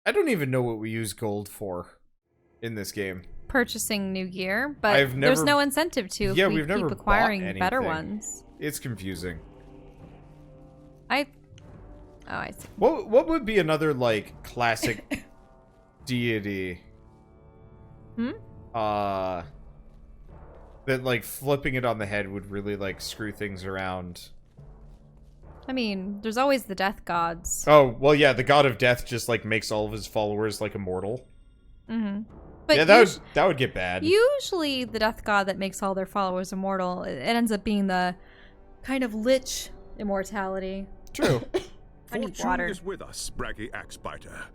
I don't even know what we use gold for in this game. Purchasing new gear, but there's no incentive to if we keep acquiring better ones. It's confusing. I see. What would be another, like, classic deity? That, like, flipping it on the head would really, like, screw things around. I mean, there's always the death gods. Oh, well, yeah, the god of death just, like, makes all of his followers, like, immortal. But yeah, that would get bad. Usually the death god that makes all their followers immortal, it ends up being the kind of lich immortality. True. Fortune is with us, braggy axebiter.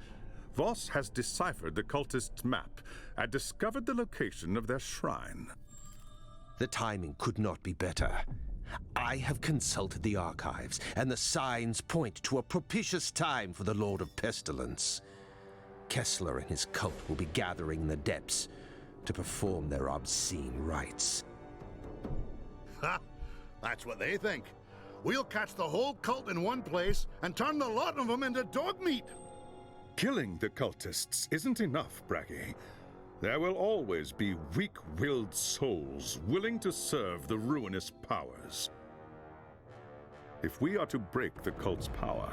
Voss has deciphered the cultist's map and discovered the location of their shrine. The timing could not be better. I have consulted the archives, and the signs point to a propitious time for the Lord of Pestilence. Kessler and his cult will be gathering in the depths to perform their obscene rites. Ha! That's what they think. We'll catch the whole cult in one place and turn the lot of them into dog meat. Killing the cultists isn't enough, Braggy. There will always be weak-willed souls willing to serve the ruinous powers. If we are to break the cult's power,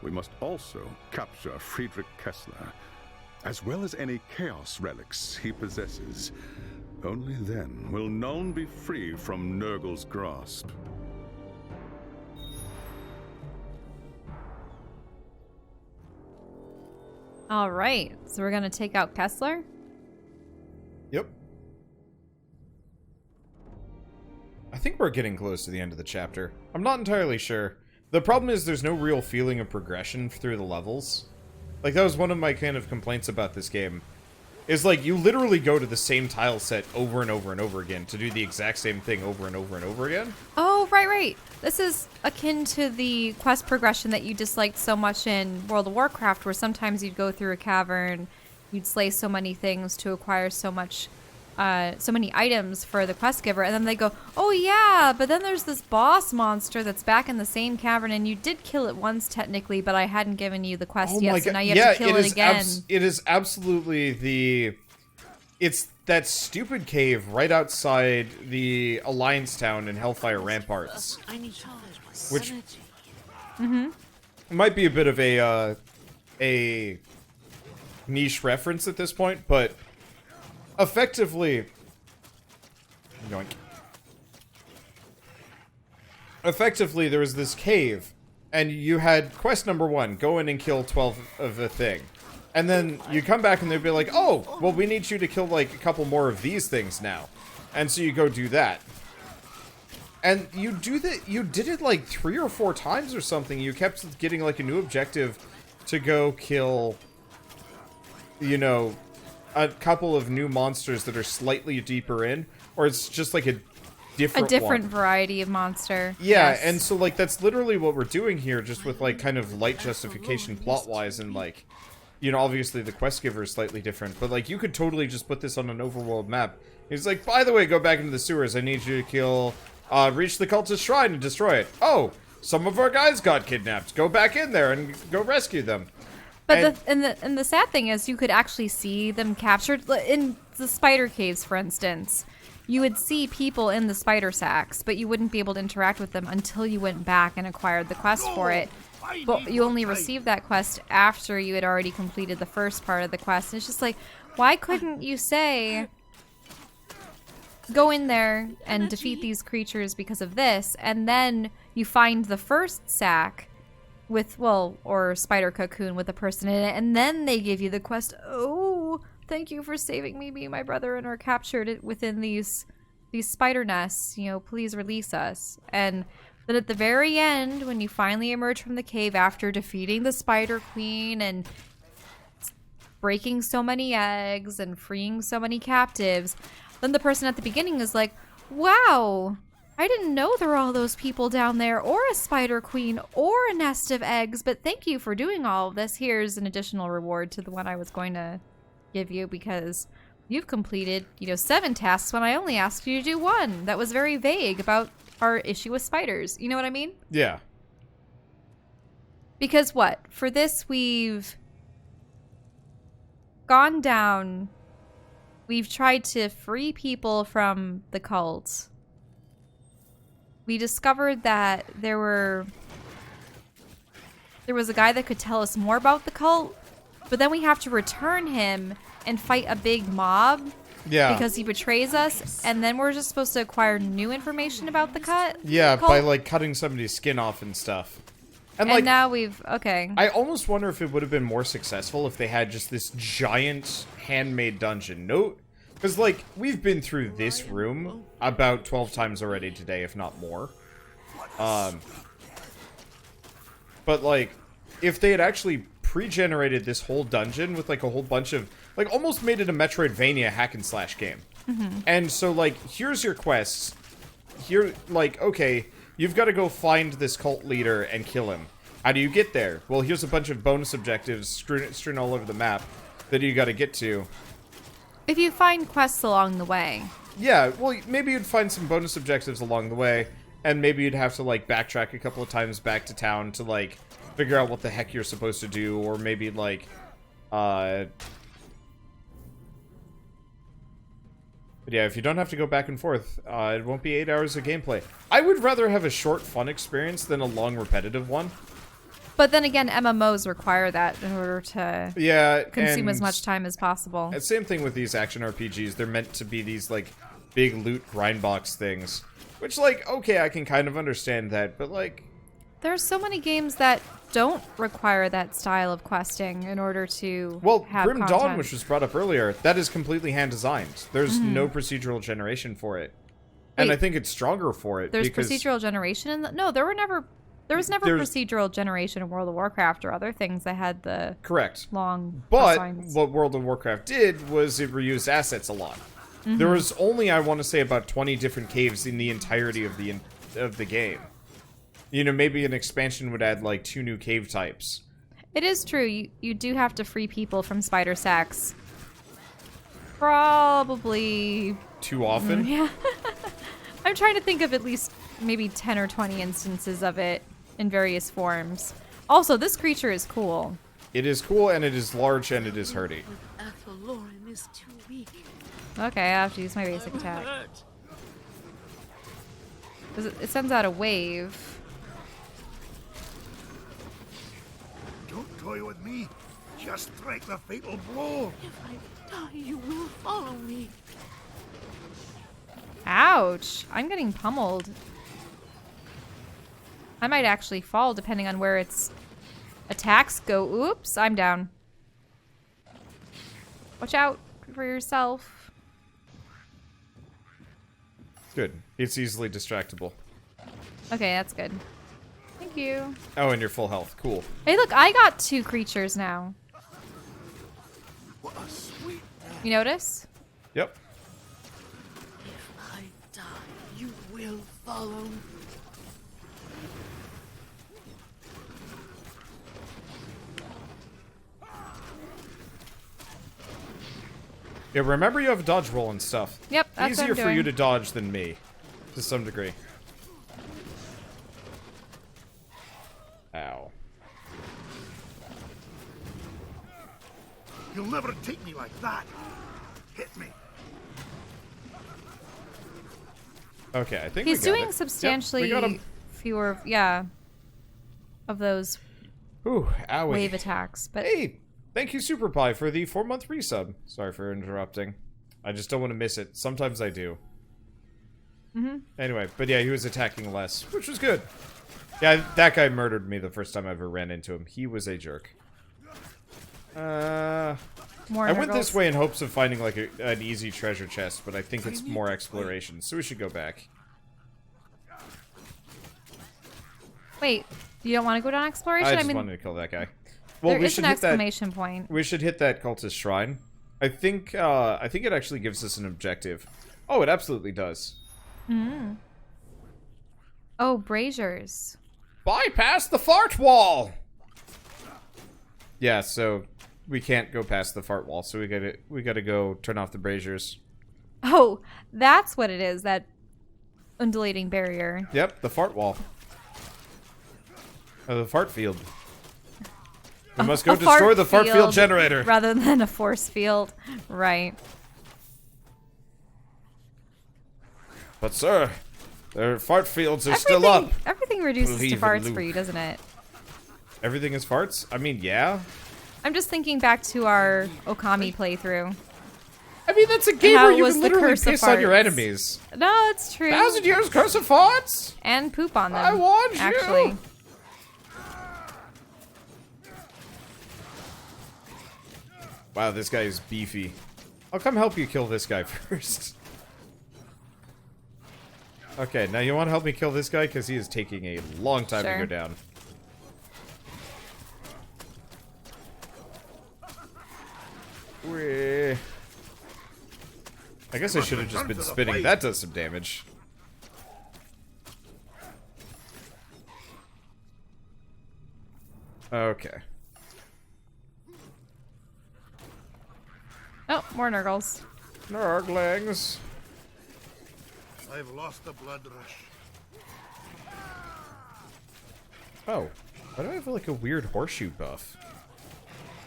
we must also capture Friedrich Kessler, as well as any chaos relics he possesses. Only then will Nuln be free from Nurgle's grasp. All right, so we're gonna take out Kessler? Yep. I think we're getting close to the end of the chapter. I'm not entirely sure. The problem is there's no real feeling of progression through the levels. Like, that was one of my kind of complaints about this game. Is, like, you literally go to the same tile set over and over and over again to do the exact same thing over and over and over again. Oh, right. This is akin to the quest progression that you disliked so much in World of Warcraft, where sometimes you'd go through a cavern, you'd slay so many things to acquire so many items for the quest giver, and then they go, oh yeah, but then there's this boss monster that's back in the same cavern, and you did kill it once technically, but I hadn't given you the quest yet, so now you have to kill it again. It is absolutely it's that stupid cave right outside the Alliance Town in Hellfire Ramparts. Which might be a bit of a niche reference at this point, but effectively, yoink. Effectively, there was this cave, and you had quest number 1, go in and kill 12 of the thing. And then you come back and they'd be like, oh, well, we need you to kill, like, a couple more of these things now. And so you go do that. And you did it, like, 3 or 4 times or something. You kept getting, like, a new objective to go kill, you know, a couple of new monsters that are slightly deeper in, or it's just like a different variety of monster. Yeah, yes. And so, like, that's literally what we're doing here, just with, like, kind of light justification plot-wise, and, like, you know, obviously the quest giver is slightly different, but, like, you could totally just put this on an overworld map. He's like, by the way, go back into the sewers, I need you to kill, reach the cultist shrine and destroy it. Oh, some of our guys got kidnapped, go back in there and go rescue them. But the sad thing is, you could actually see them captured in the spider caves, for instance. You would see people in the spider sacks, but you wouldn't be able to interact with them until you went back and acquired the quest for it. But you only received that quest after you had already completed the first part of the quest. And it's just like, why couldn't you say, go in there and defeat these creatures because of this, and then you find the first sack with, well, or spider cocoon with a person in it, and then they give you the quest. Oh, thank you for saving me. Me and my brother and are captured within these spider nests. You know, please release us. And then at the very end, when you finally emerge from the cave after defeating the spider queen and breaking so many eggs and freeing so many captives, then the person at the beginning is like, wow, I didn't know there were all those people down there, or a spider queen, or a nest of eggs, but thank you for doing all of this. Here's an additional reward to the one I was going to give you, because you've completed, 7 tasks when I only asked you to do 1. That was very vague about our issue with spiders. You know what I mean? Yeah. Because what? For this, we've gone down. We've tried to free people from the cult. We discovered that there was a guy that could tell us more about the cult, but then we have to return him and fight a big mob. Yeah. Because he betrays us, and then we're just supposed to acquire new information about the cut. Yeah, cult? by like cutting somebody's skin off and stuff. And like, now we've okay. I almost wonder if it would have been more successful if they had just this giant handmade dungeon. No, because like we've been through this room about 12 times already today, if not more. But like, if they had actually pre-generated this whole dungeon with like a whole bunch of like almost made it a Metroidvania hack and slash game. And so like, here's your quests. Here, like, okay, you've got to go find this cult leader and kill him. How do you get there? Well, here's a bunch of bonus objectives strewn all over the map that you got to get to. If you find quests along the way. Yeah, well, maybe you'd find some bonus objectives along the way, and maybe you'd have to, like, backtrack a couple of times back to town to, like, figure out what the heck you're supposed to do, or maybe, like, But yeah, if you don't have to go back and forth, it won't be 8 hours of gameplay. I would rather have a short, fun experience than a long, repetitive one. But then again, MMOs require that in order to consume as much time as possible. Same thing with these action RPGs. They're meant to be these, like, big loot grind box things. Which, like, okay, I can kind of understand that, but, like... There's so many games that don't require that style of questing in order to have Grim content. Dawn, which was brought up earlier, that is completely hand-designed. There's no procedural generation for it. And Wait, I think it's stronger for it There's because... procedural generation in no, there was never procedural generation in World of Warcraft or other things that had the Correct. long But assignments. what World of Warcraft did was it reused assets a lot. There was only, I want to say, about 20 different caves in the entirety of the game. You know, maybe an expansion would add, like, 2 new cave types. It is true. You do have to free people from spider sacks. Probably... Too often? Yeah. I'm trying to think of at least maybe 10 or 20 instances of it in various forms. Also, this creature is cool. It is cool, and it is large, and it is hardy. Lauren is too weak. Okay, I have to use my basic attack. It sends out a wave. Don't toy with me. Just strike the fatal blow. If I die, you will follow me. Ouch. I'm getting pummeled. I might actually fall depending on where its attacks go. Oops, I'm down. Watch out for yourself. Good. It's easily distractible. Okay, that's good. Thank you. Oh, and you're full health. Cool. Hey, look, I got 2 creatures now. What a sweet You notice? Yep. If I die, you will follow. Yeah, remember you have a dodge roll and stuff. Yep, that's Easier what I'm for you doing. to dodge than me. To some degree. Ow. You'll never take me like that. Hit me. Okay, I think He's we got doing it. substantially Yep, we got him. fewer, of those Ooh, owie. wave attacks. But Hey, thank you, Super Pie, for the 4-month resub. Sorry for interrupting. I just don't want to miss it. Sometimes I do. Anyway, but yeah, he was attacking less, which was good. Yeah, that guy murdered me the first time I ever ran into him. He was a jerk. more I went this nurgles. way in hopes of finding, like, an easy treasure chest, but I think it's more exploration, so we should go back. Wait, you don't want to go down exploration? I just mean, wanted to kill that guy. Well, there we is should an hit that. exclamation point. We should hit that cultist shrine. I think it actually gives us an objective. Oh, it absolutely does. Oh, braziers. Bypass the fart wall! Yeah, so we can't go past the fart wall, so we gotta go turn off the braziers. Oh, that's what it is, that undulating barrier. Yep, the fart wall. The fart field. We must go destroy the fart field generator. rather than a force field. Right. But sir, their fart fields are still up. Everything reduces to Believe in farts Luke. for you, doesn't it? Everything is farts? I mean, yeah. I'm just thinking back to our Okami playthrough. I mean, that's a game How where you was can the literally curse of piss on your farts? enemies. No, it's true. 1,000 years curse of farts? And poop on them. I want you. Actually. Wow, this guy is beefy. I'll come help you kill this guy first. Okay, now you want to help me kill this guy? Because he is taking a long time to Sure. go down. Whee. I guess I should have just been spinning. That does some damage. Okay. Oh, more Nurgles. Nurglings. I've lost the blood rush. Oh. Why do I have like a weird horseshoe buff?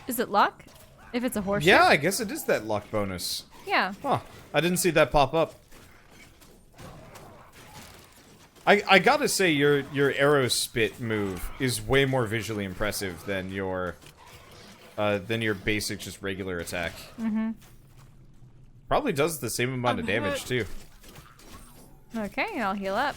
Is it luck? If it's a horseshoe? Yeah, I guess it is that luck bonus. Yeah. Huh. I didn't see that pop up. I gotta say your arrow spit move is way more visually impressive than your basic just regular attack. Mm-hmm. Probably does the same amount of damage too. Okay, I'll heal up.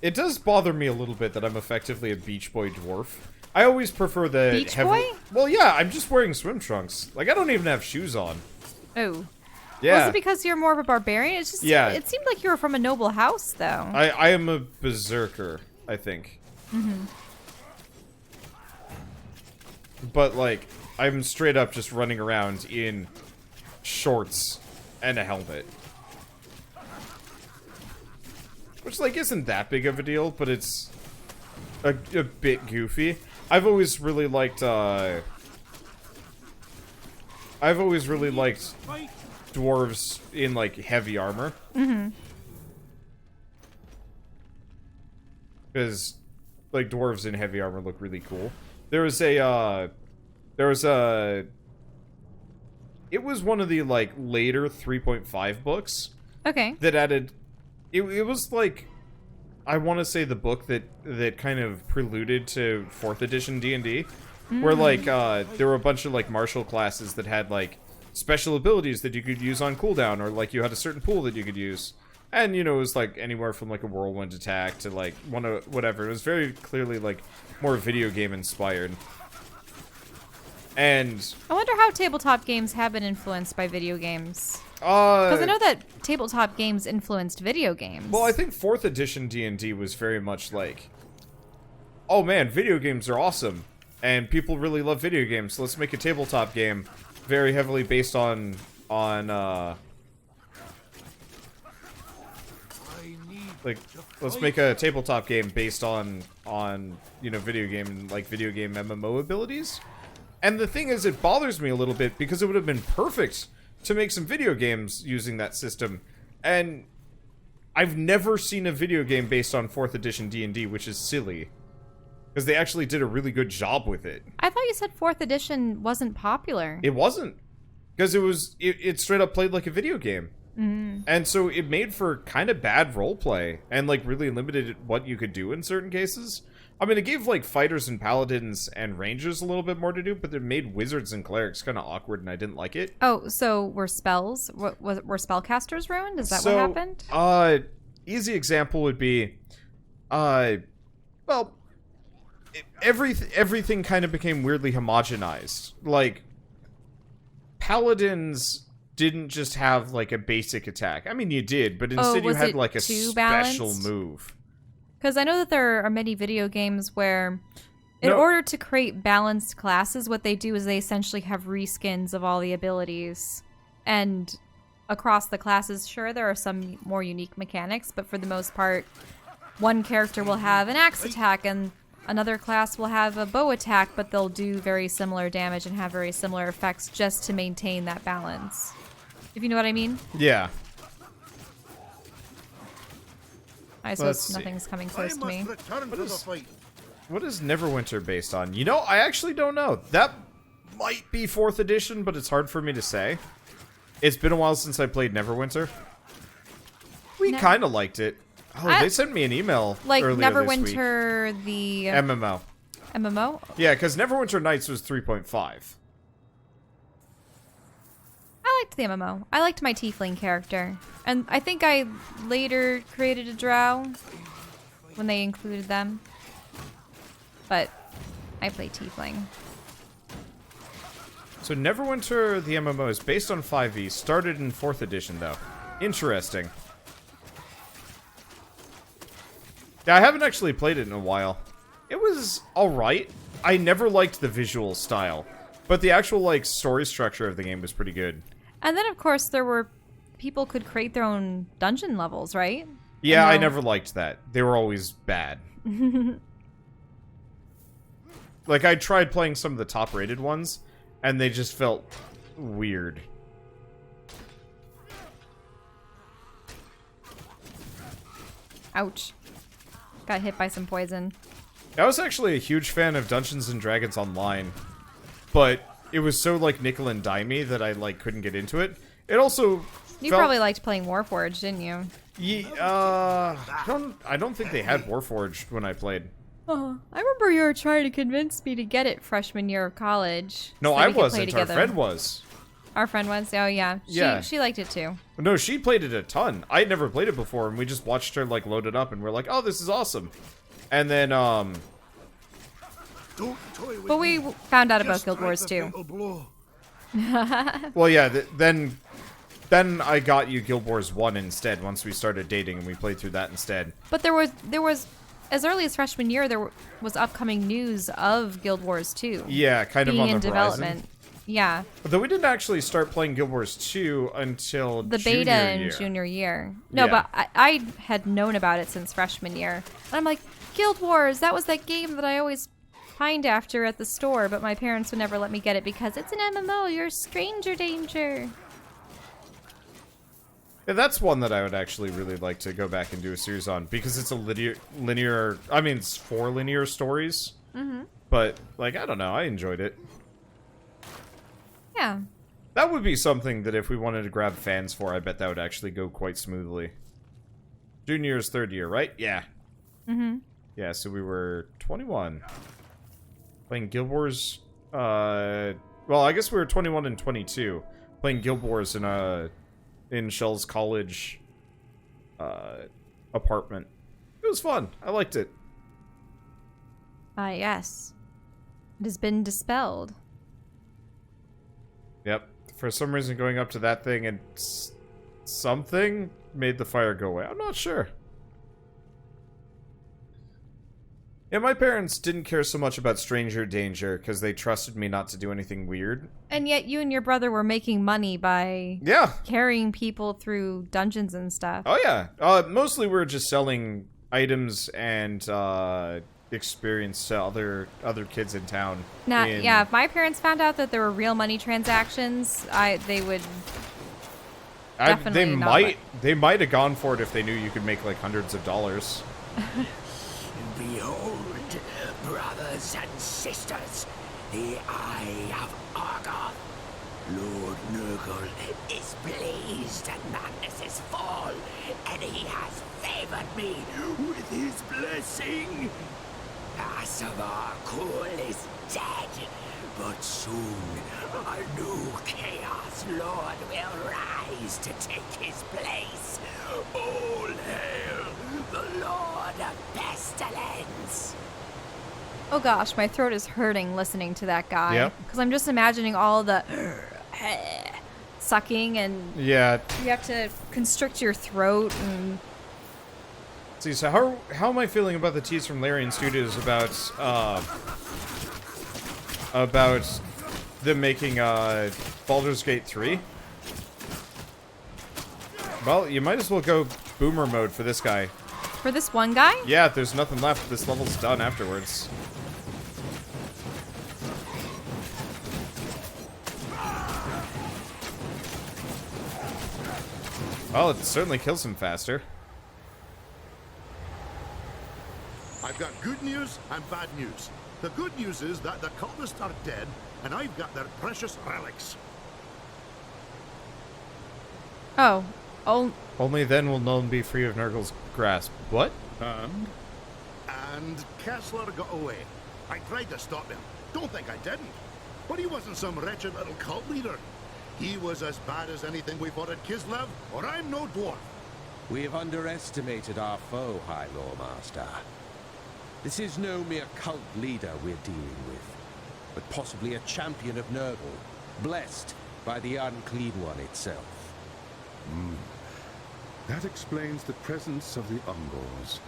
It does bother me a little bit that I'm effectively a Beach Boy dwarf. I always prefer the Beach Boy? Well, yeah, I'm just wearing swim trunks. Like I don't even have shoes on. Oh. Yeah. Was it because you're more of a barbarian? It's just Yeah. It seemed like you were from a noble house, though. I am a berserker, I think. Mm-hmm. But like, I'm straight up just running around in shorts and a helmet. Which like isn't that big of a deal, but it's a bit goofy. I've always really liked dwarves in like heavy armor. Mm-hmm. Because like dwarves in heavy armor look really cool. It was one of the like later 3.5 books Okay. that added it was like I want to say the book that kind of preluded to 4th edition D&D where like there were a bunch of like martial classes that had like special abilities that you could use on cooldown, or like you had a certain pool that you could use. And you know, it was like anywhere from like a whirlwind attack to like whatever. It was very clearly like more video game inspired. And I wonder how tabletop games have been influenced by video games. Because I know that tabletop games influenced video games. Well, I think 4th edition D&D was very much like, oh man, video games are awesome, and people really love video games, so let's make a tabletop game very heavily based on like, let's make a tabletop game based on you know, video game MMO abilities. And the thing is, it bothers me a little bit because it would have been perfect to make some video games using that system. And I've never seen a video game based on 4th edition D&D, which is silly. Because they actually did a really good job with it. I thought you said 4th edition wasn't popular. It wasn't. Because it straight up played like a video game. Mm. And so it made for kind of bad roleplay. And like really limited what you could do in certain cases. I mean, it gave like fighters and paladins and rangers a little bit more to do, but it made wizards and clerics kind of awkward, and I didn't like it. Oh, so were spells? Were spellcasters ruined? Is that what happened? Easy example would be, well, everything kind of became weirdly homogenized. Like, paladins didn't just have like a basic attack. I mean, you did, but instead you had like a special move. Because I know that there are many video games where, in order to create balanced classes, what they do is they essentially have reskins of all the abilities. And across the classes, sure, there are some more unique mechanics, but for the most part, one character will have an axe attack, and another class will have a bow attack, but they'll do very similar damage and have very similar effects just to maintain that balance. If you know what I mean? Yeah. I Let's suppose see. nothing's coming close I to me. must return to the fight. What is Neverwinter based on? You know, I actually don't know. That might be 4th edition, but it's hard for me to say. It's been a while since I played Neverwinter. We kind of liked it. Oh, they sent me an email Like earlier Neverwinter, the this week. MMO. MMO. Yeah, because Neverwinter Nights was 3.5. I liked the MMO. I liked my tiefling character, and I think I later created a drow when they included them. But I play tiefling. So Neverwinter, the MMO, is based on 5e. Started in 4th edition, though. Interesting. Yeah, I haven't actually played it in a while. It was alright. I never liked the visual style. But the actual, like, story structure of the game was pretty good. And then, of course, there were people could create their own dungeon levels, right? Yeah, I No. never liked that. They were always bad. Like, I tried playing some of the top-rated ones, and they just felt weird. Ouch. Got hit by some poison. I was actually a huge fan of Dungeons and Dragons Online, but it was so, like, nickel and dimey that I, like, couldn't get into it. It also You felt... probably liked playing Warforged, didn't you? I don't think they had Warforged when I played. I remember you were trying to convince me to get it freshman year of college. No, so that I we could play wasn't. Our together. friend was. Our friend was? Oh, yeah. Yeah. She liked it, too. No, she played it a ton. I had never played it before, and we just watched her, like, load it up, and we're like, oh, this is awesome. And then, Don't toy with But we me. found out about Just Guild strike Wars, the too. fatal blow. well, yeah, then I got you Guild Wars 1 instead once we started dating, and we played through that instead. But there was, as early as freshman year, was upcoming news of Guild Wars 2. Yeah, kind of being on the in horizon. development. Yeah. Though we didn't actually start playing Guild Wars 2 until The junior beta in year. junior year. No, Yeah. but I had known about it since freshman year. And I'm like, Guild Wars, that was that game that I always pined after at the store, but my parents would never let me get it because it's an MMO, you're stranger danger. Yeah, that's one that I would actually really like to go back and do a series on, because it's a linear, I mean, it's 4 linear stories. Mm-hmm. But, like, I don't know, I enjoyed it. Yeah. That would be something that if we wanted to grab fans for, I bet that would actually go quite smoothly. Junior is 3rd year, right? Yeah. Mm-hmm. Yeah, so we were 21. Playing Guild Wars, well, I guess we were 21 and 22. Playing Guild Wars in Shell's college, apartment. It was fun. I liked it. Yes. It has been dispelled. Yep. For some reason, going up to that thing and something made the fire go away. I'm not sure. Yeah, my parents didn't care so much about stranger danger because they trusted me not to do anything weird. And yet you and your brother were making money by Yeah. carrying people through dungeons and stuff. Oh, yeah. Mostly we were just selling items and experience to other kids in town. Now, yeah, if my parents found out that there were real money transactions, they would definitely not they might have gone for it if they knew you could make like hundreds of dollars. Behold, brothers and sisters, the Eye of Argoth. Lord Nurgle is pleased at Magnus's fall, and he has favored me with his blessing. Asavar Kul is dead, but soon a new Chaos Lord will rise to take his place. All hail the Lord of Pestilence! Oh gosh, my throat is hurting listening to that guy. Yep. Because I'm just imagining all the sucking, and Yeah. you have to constrict your throat. And See, so how am I feeling about the tease from Larian Studios about them making Baldur's Gate 3? Well, you might as well go boomer mode for this guy. for this one guy, Yeah, if there's nothing left, this level's done afterwards. Well, it certainly kills him faster. got good news and bad news. The good news is that the cultists are dead, and I've got their precious relics. Oh. Only then will Nuln be free of Nurgle's grasp. What? And Kessler got away. I tried to stop him. Don't think I didn't. But he wasn't some wretched little cult leader. He was as bad as anything we fought at Kislev, or I'm no dwarf. We have underestimated our foe, High Lawmaster. This is no mere cult leader we're dealing with, but possibly a champion of Nurgle, blessed by the Unclean One itself. That explains the presence of the Ungors.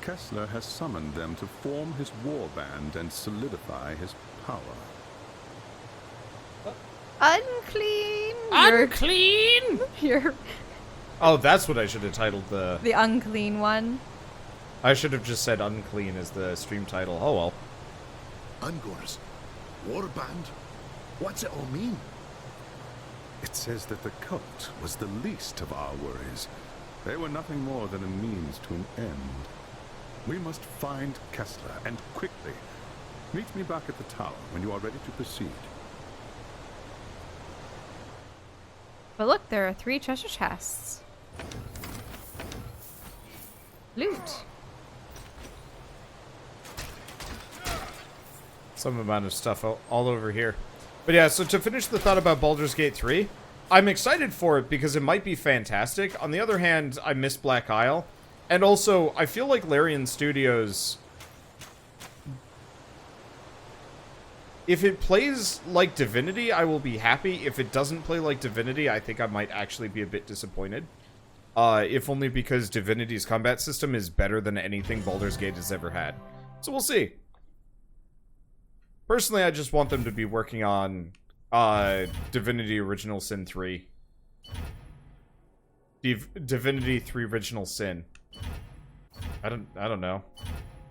Kessler has summoned them to form his warband and solidify his power. Unclean. Unclean. You're Oh, that's what I should have titled the. the unclean one. I should have just said unclean as the stream title. Oh well. Ungors. Warband. What's it all mean? It says that the cult was the least of our worries. They were nothing more than a means to an end. We must find Kessler, and quickly. Meet me back at the tower when you are ready to proceed. But look, there are 3 treasure chests. Loot. Some amount of stuff all over here. But yeah, so to finish the thought about Baldur's Gate 3, I'm excited for it because it might be fantastic. On the other hand, I miss Black Isle. And also, I feel like Larian Studios... If it plays like Divinity, I will be happy. If it doesn't play like Divinity, I think I might actually be a bit disappointed. If only because Divinity's combat system is better than anything Baldur's Gate has ever had. So we'll see. Personally, I just want them to be working on Divinity Original Sin 3. Divinity 3 Original Sin. I don't know.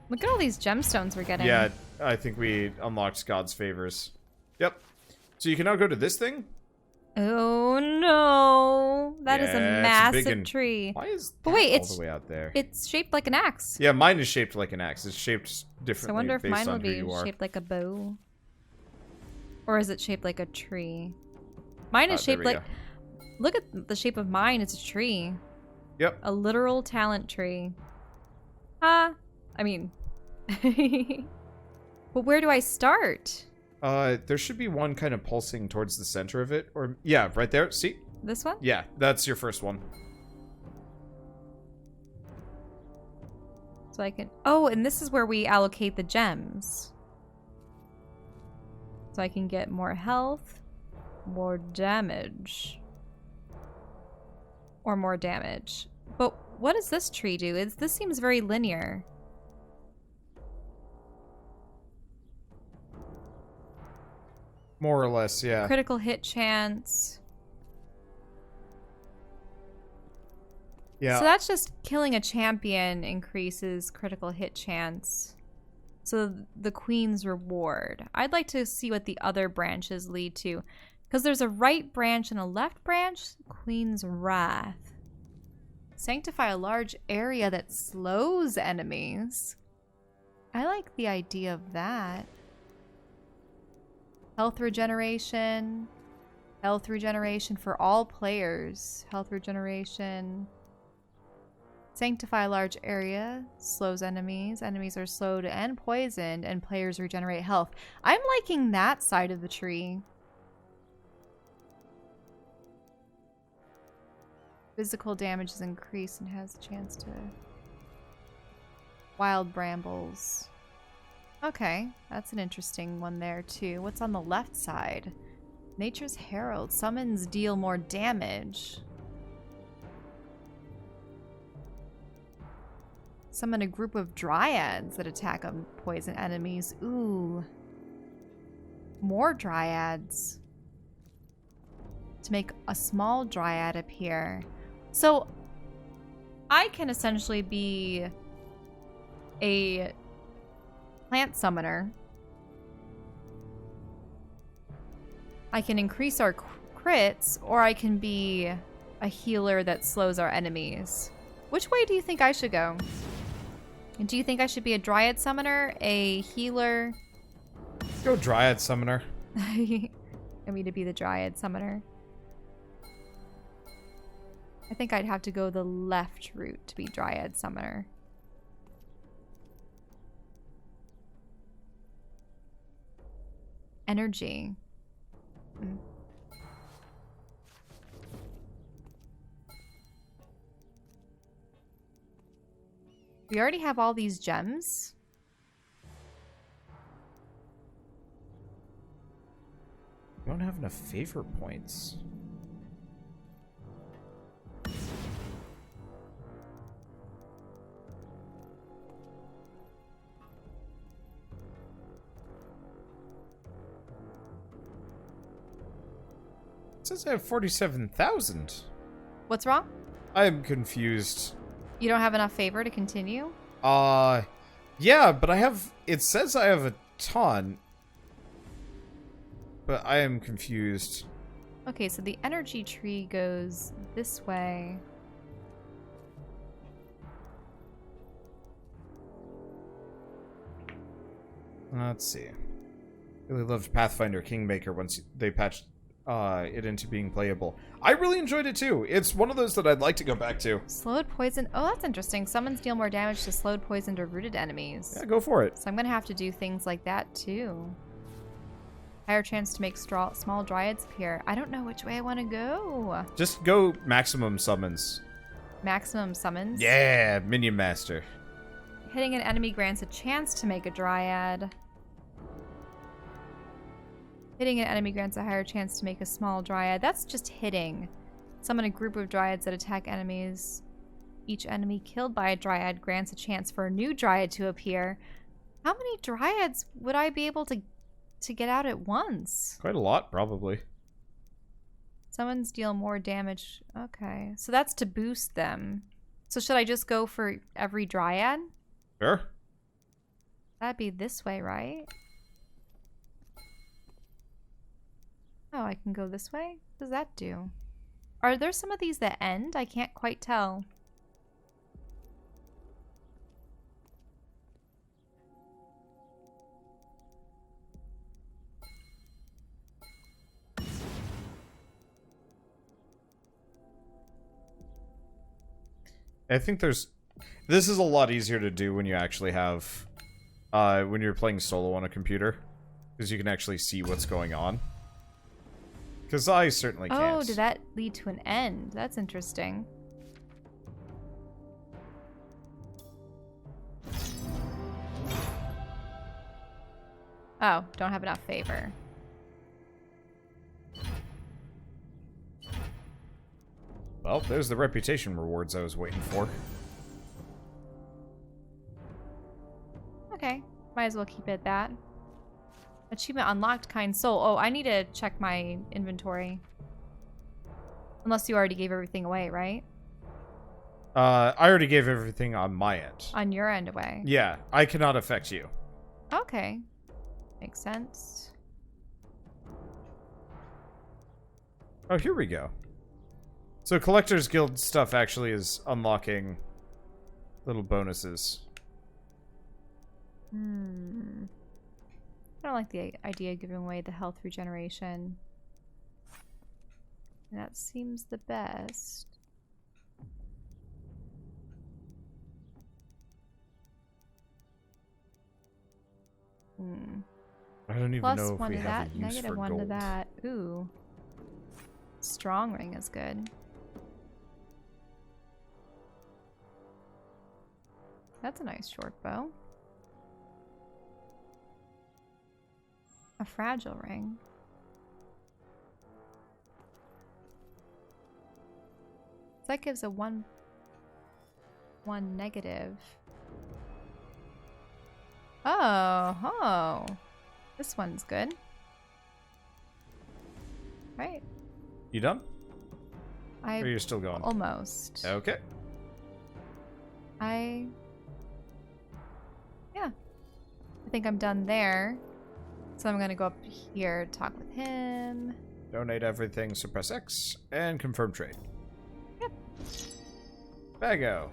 Look at all these gemstones we're getting. Yeah, I think we unlocked God's favors. Yep. So you can now go to this thing? Oh no. That is a Yeah, it's a big massive one. tree. Why is But that wait, all the way out there? It's shaped like an axe. Yeah, mine is shaped like an axe. It's shaped So I differently wonder if based mine will on who be you are. shaped like a bow. Or is it shaped like a tree? Mine is There shaped we like... go. Look at the shape of mine. It's a tree. Yep. A literal talent tree. I mean... But where do I start? There should be one kind of pulsing towards the center of it. Or, yeah, right there. See? This one? Yeah, that's your first one. So I can... Oh, and this is where we allocate the gems. So I can get more health, more damage. Or more damage. But what does this tree do? This seems very linear. More or less, yeah. Critical hit chance. Yeah. So that's just killing a champion increases critical hit chance. So the Queen's Reward. I'd like to see what the other branches lead to. Because there's a right branch and a left branch. Queen's Wrath. Sanctify a large area that slows enemies. I like the idea of that. Health regeneration. Health regeneration for all players. Health regeneration. Sanctify a large area. Slows enemies. Enemies are slowed and poisoned, and players regenerate health. I'm liking that side of the tree. Physical damage is increased and has a chance to... Wild brambles. Okay, that's an interesting one there too. What's on the left side? Nature's Herald. Summons deal more damage. Summon a group of dryads that attack poison enemies. Ooh. More dryads. To make a small dryad appear. So, I can essentially be a plant summoner. I can increase our crits, or I can be a healer that slows our enemies. Which way do you think I should go? And do you think I should be a dryad summoner, a healer? Go Dryad Summoner. I mean to be the dryad summoner. I think I'd have to go the left route to be dryad summoner. Energy. We already have all these gems. We don't have enough favor points. It says I have 47,000. What's wrong? I am confused. You don't have enough favor to continue? Yeah, but I have... It says I have a ton. But I am confused. Okay, so the energy tree goes this way. Let's see. Really loved Pathfinder Kingmaker once they patched it into being playable. I really enjoyed it too. It's one of those that I'd like to go back to. Slowed poison. Oh, that's interesting. Summons deal more damage to slowed, poisoned, or rooted enemies. Yeah, go for it. So I'm going to have to do things like that too. Higher chance to make small dryads appear. I don't know which way I want to go. Just go maximum summons. Maximum summons? Yeah, Minion Master. Hitting an enemy grants a chance to make a dryad. Hitting an enemy grants a higher chance to make a small dryad. That's just hitting. Summon a group of dryads that attack enemies. Each enemy killed by a dryad grants a chance for a new dryad to appear. How many dryads would I be able to get out at once? Quite a lot, probably. Summons deal more damage. Okay, so that's to boost them. So should I just go for every dryad? Sure. That'd be this way, right? Oh, I can go this way? What does that do? Are there some of these that end? I can't quite tell. I think there's... This is a lot easier to do when you actually have... when you're playing solo on a computer. Because you can actually see what's going on. Because I certainly can't. Oh, did that lead to an end? That's interesting. Oh, don't have enough favor. Well, there's the reputation rewards I was waiting for. Okay, might as well keep it at that. Achievement unlocked, kind soul. Oh, I need to check my inventory. Unless you already gave everything away, right? I already gave everything on my end. On your end away. Yeah, I cannot affect you. Okay. Makes sense. Oh, here we go. So Collector's Guild stuff actually is unlocking little bonuses. I don't like the idea of giving away the health regeneration. That seems the best. I don't even Plus know if one we to have that, a use negative for one gold. to that. Ooh. Strong ring is good. That's a nice short bow. A fragile ring. So that gives a one negative. Oh. This one's good. Right. You done? I Or you're still going? almost. Okay. Yeah. I think I'm done there. So I'm gonna go up here, talk with him. Donate everything, suppress X, and confirm trade. Yep. Bago.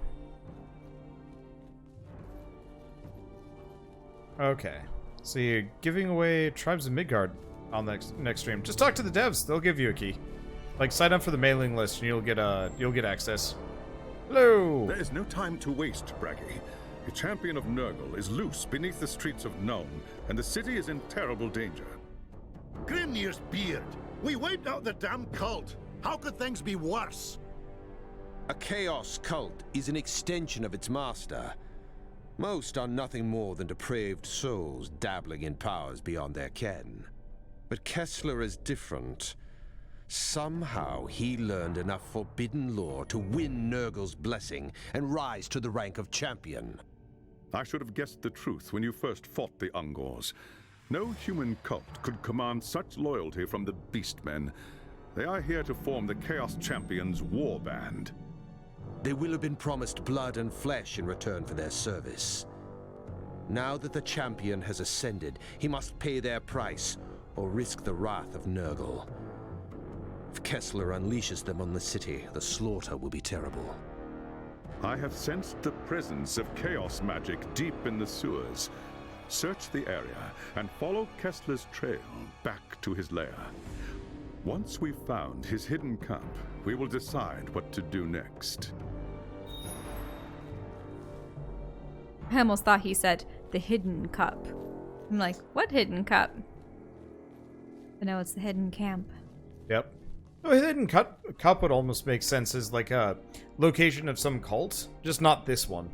Okay. So you're giving away Tribes of Midgard on the next stream. Just talk to the devs. They'll give you a key. Like, sign up for the mailing list and you'll get access. Hello! There is no time to waste, Bragi. The champion of Nurgle is loose beneath the streets of Nuln, and the city is in terrible danger. Grimnir's beard! We wiped out the damn cult! How could things be worse? A chaos cult is an extension of its master. Most are nothing more than depraved souls dabbling in powers beyond their ken. But Kessler is different. Somehow he learned enough forbidden lore to win Nurgle's blessing and rise to the rank of champion. I should have guessed the truth when you first fought the Ungors. No human cult could command such loyalty from the Beastmen. They are here to form the Chaos Champions' war band. They will have been promised blood and flesh in return for their service. Now that the champion has ascended, he must pay their price or risk the wrath of Nurgle. If Kessler unleashes them on the city, the slaughter will be terrible. I have sensed the presence of chaos magic deep in the sewers. Search the area and follow Kessler's trail back to his lair. Once we've found his hidden camp, we will decide what to do next. I almost thought he said the hidden cup. I'm like, what hidden cup? But no, it's the hidden camp. Yep. A hidden cup would almost make sense as like a location of some cult, just not this one.